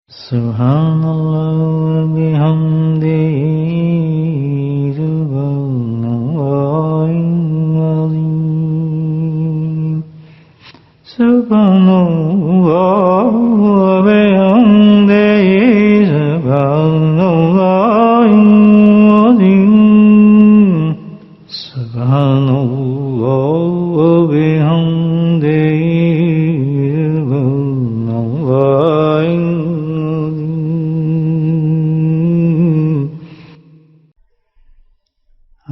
Subhanallah bihamdihi subhanallahil azim. Subhanallah bihamdihi subhanallahil azim. Subhanallah bihamdihi subhanallahil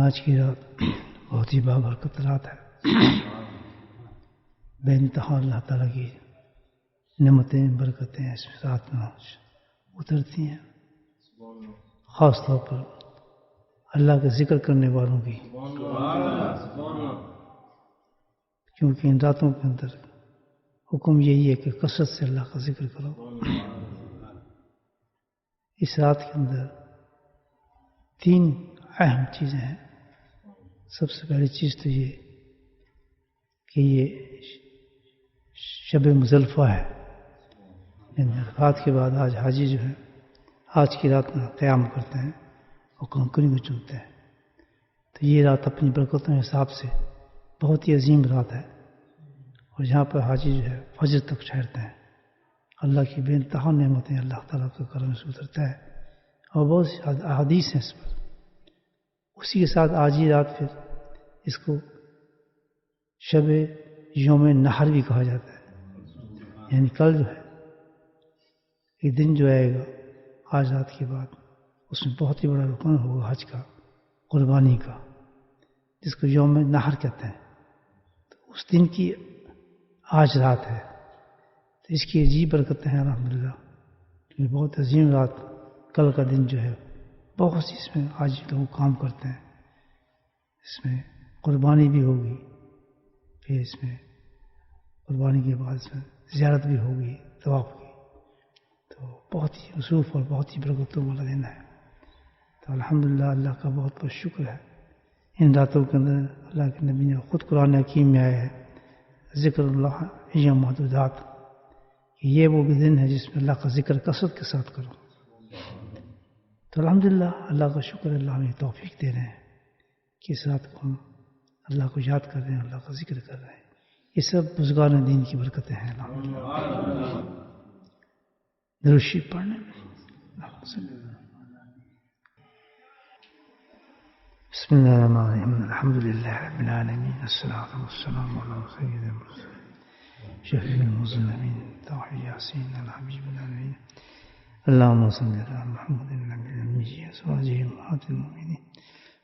آج کی رات بہت ہی بابرکت رات ہے. بے انتہا اللہ تعالیٰ کی نعمتیں برکتیں اس رات میں اترتی ہیں، خاص طور پر اللہ کا ذکر کرنے والوں کی، کیونکہ ان راتوں کے اندر حکم یہی ہے کہ کثرت سے اللہ کا ذکر کرو. اس رات کے اندر 3 اہم چیزیں ہیں. سب سے پہلی چیز تو یہ کہ یہ شب مزدلفہ ہے. عرفات کے بعد آج حاجی جو ہے آج کی رات میں قیام کرتے ہیں اور کنکری کو چنتے ہیں. تو یہ رات اپنی برکتوں کے حساب سے بہت ہی عظیم رات ہے، اور یہاں پر حاجی جو ہے فجر تک ٹھہرتے ہیں. اللہ کی بے انتہا نعمتیں اللہ تعالیٰ کے کرم سے اترتا ہے، اور بہت سی احادیث ہیں اس پر. اسی کے ساتھ آج ہی رات پھر اس کو شب یوم نحر بھی کہا جاتا ہے، یعنی کل جو ہے یہ دن جو آئے گا آج رات کے بعد، اس میں بہت ہی بڑا رکن ہوگا حج کا، قربانی کا، جس کو یوم نحر کہتے ہیں. تو اس دن کی آج رات ہے، تو اس کی عجیب برکتیں ہیں الحمدللہ. یہ بہت عظیم رات کل کا دن جو ہے بہت سی اس میں آج لوگ کام کرتے ہیں. اس میں قربانی بھی ہوگی، پھر اس میں قربانی کے بعد اس میں زیارت بھی ہوگی، طواف کی. تو بہت ہی مصروف اور بہت ہی برکتوں والا دن ہے. تو الحمدللہ اللہ کا بہت بہت شکر ہے. ان راتوں کے اندر اللہ کے نبی نے خود قرآن حکیم میں آیا ہے ذکر اللہ ایام معدودات، کہ یہ وہ بھی دن ہے جس میں اللہ کا ذکر کثرت کے ساتھ کرو. تو الحمدللہ اللہ کا شکر ہے، اللہ ہمیں توفیق دے رہے ہیں کہ اس رات کو ہم اللہ کو یاد کر رہے ہیں، اللہ کا ذکر کر رہے ہیں. یہ سب بزرگان دین کی برکتیں ہیں. درود شریف پڑھنے میں بسم اللہ الرحمن الرحیم الحمد للہ رب العالمین الصلاۃ والسلام علی سید المرسلین شفیع المذنبین طاہر یاسین الحبیب الامین اللہم صلی علی محمد النبی الأمی ازواجہ امہات المؤمنین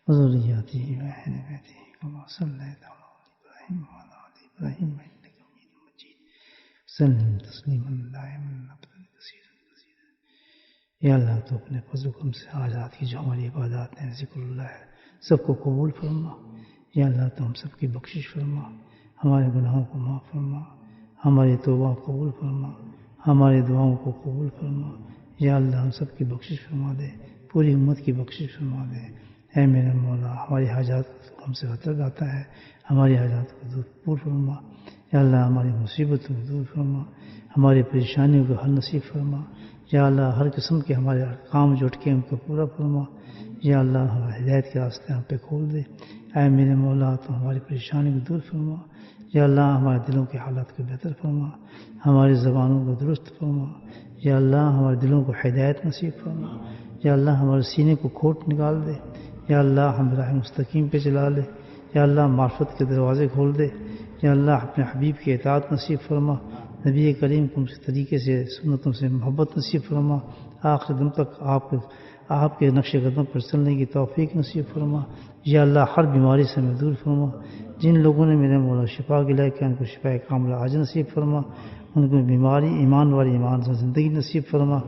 وذریاتہ واہل بیتہ کما صلیت علی ابراہیم وعلی آل ابراہیم انک حمید مجید وسلم تسلیما دائما ابدا کثیرا. یا اللہ تو اپنے فضل و کرم سے آج رات کی جو ہماری عبادات ہیں، ذکر اللہ ہے، سب کو قبول فرما. یا اللہ تو ہم سب کی بخشش فرما، ہمارے گناہوں کو معاف فرما، ہماری توبہ قبول فرما، ہماری دعاؤں کو قبول فرما. یا اللہ ہم سب کی بخشش فرما دے، پوری امت کی بخشش فرما دے. اے میرے مولا، ہماری حاجات ہم سے حاصل آتا ہے، ہماری حاجات کو دور پور فرما. یا اللہ ہماری مصیبتوں کو دور فرما، ہماری پریشانیوں کو حل نصیب فرما. یا اللہ ہر قسم کے ہمارے کام جو اٹکے ان کو پورا فرما. یا اللہ ہمارے ہدایت کے راستے ہم پہ کھول دے. اے میرے مولا تو ہماری پریشانی کو دور فرما. یا اللہ ہمارے دلوں کے حالات کو بہتر فرما، ہماری زبانوں کو درست فرما. یا اللہ ہمارے دلوں کو ہدایت نصیب فرما. یا اللہ ہمارے سینے کو کھوٹ نکال دے. یا اللہ ہم راہ مستقیم پہ چلا لے. یا اللہ معرفت کے دروازے کھول دے. یا اللہ اپنے حبیب کی اطاعت نصیب فرما، نبی کریم کو اس طریقے سے سنتوں سے محبت نصیب فرما. آخر دن تک آپ کے نقش قدم پر چلنے کی توفیق نصیب فرما. یا اللہ ہر بیماری سے ہمیں دور فرما. جن لوگوں نے میرے مولا شفا کے لائے کہ ان کو شفا کاملہ عاجل نصیب فرما. ان کو بیماری ایمان والی ایمان سے زندگی نصیب فرما.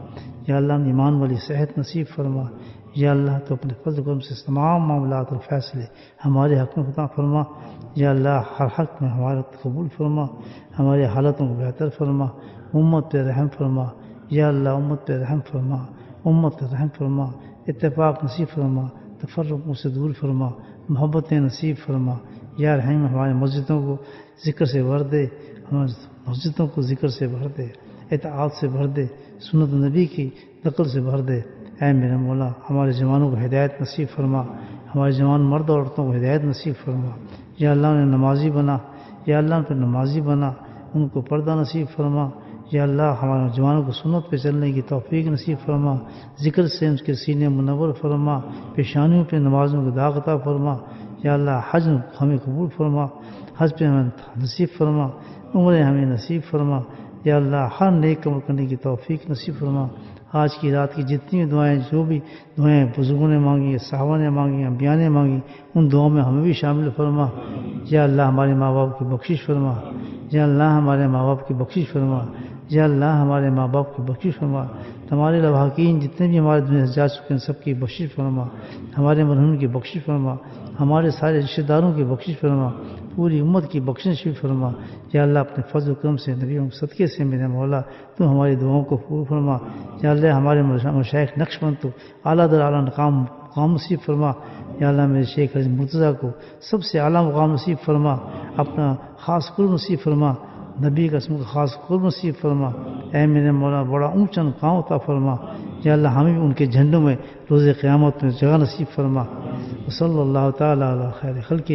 یا اللہ ایمان والی صحت نصیب فرما. یا اللہ تو اپنے فضل و کرم سے تمام معاملات اور فیصلے ہمارے حق میں عطا فرما. یا اللہ ہر حق میں ہمارا قبول فرما، ہماری حالتوں کو بہتر فرما. امت پہ رحم فرما. یا اللہ امت پہ رحم فرما، امت پہ رحم فرما. اتفاق نصیب فرما، تفرقوں سے دور فرما، محبتیں نصیب فرما. یا رحم ہمارے مسجدوں کو ذکر سے بھر دے، ہمارے مسجدوں کو ذکر سے بھر دے. اطاعت سے بھر دے، سنت نبی کی نقل سے بھر دے۔ اے میرے مولا ہمارے جوانوں کو ہدایت نصیب فرما، ہمارے جوان مرد اور عورتوں کو ہدایت نصیب فرما۔ یا اللہ انہیں نمازی بنا، یا اللہ ان کو نمازی بنا، ان کو پردہ نصیب فرما۔ یا اللہ ہمارے جوانوں کو سنت پہ چلنے کی توفیق نصیب فرما، ذکر سے ان کے سینے منور فرما، پیشانیوں پہ نمازوں کو داغ عطا فرما۔ یا اللہ حج ہمیں قبول فرما، حج پہ ہمیں نصیب فرما، عمریں ہمیں نصیب فرما۔ یا اللہ ہر نیک عمل کرنے کی توفیق نصیب فرما۔ آج کی رات کی جتنی بھی دعائیں، جو بھی دعائیں بزرگوں نے مانگی، صحابہ نے مانگی، انبیاء نے مانگی، ان دعاؤں میں ہمیں بھی شامل فرما۔ یا اللہ ہمارے ماں باپ کی بخشش فرما، یا اللہ ہمارے ماں باپ کی بخشش فرما، یا اللہ ہمارے ماں باپ کی بخشش فرما۔ ہمارے لواحقین جتنے بھی ہمارے دنیا سے جا چکے ہیں سب کی بخشش فرما، ہمارے مرحومین کی بخشش فرما، ہمارے سارے رشتہ داروں کی بخشش فرما، پوری امت کی بخشش بھی فرما۔ یا اللہ اپنے فضل و کرم سے، نبیوں کے صدقے سے میرے مولا تو ہماری دعاؤں کو قبول فرما۔ یا اللہ ہمارے مشائخ نقشبند تو اعلیٰ در اعلیٰ مقام نصیب فرما۔ یا اللہ میرے شیخ حضرت مرتضیٰ کو سب سے اعلیٰ مقام نصیب فرما، اپنا خاص قرب نصیب فرما، نبی کا اسم کا خاص قرب نصیب فرما۔ اے میرے مولا بڑا اونچا مقام عطا فرما۔ یا اللہ ہمیں بھی ان کے جھنڈوں میں روز قیامت میں جگہ نصیب فرما۔ وصلی اللہ تعالیٰ علی خیر خلقہ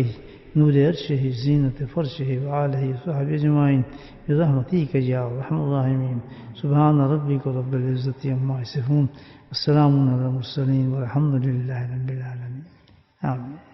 نور عرشہ زینت فرشہ وآلہ وصحبہ اجمعین برحمتک یا ارحم الراحمین۔ سبحان ربک رب العزۃ عما یصفون، والسلام علی المرسلین والحمد للہ رب العالمین۔ آمین۔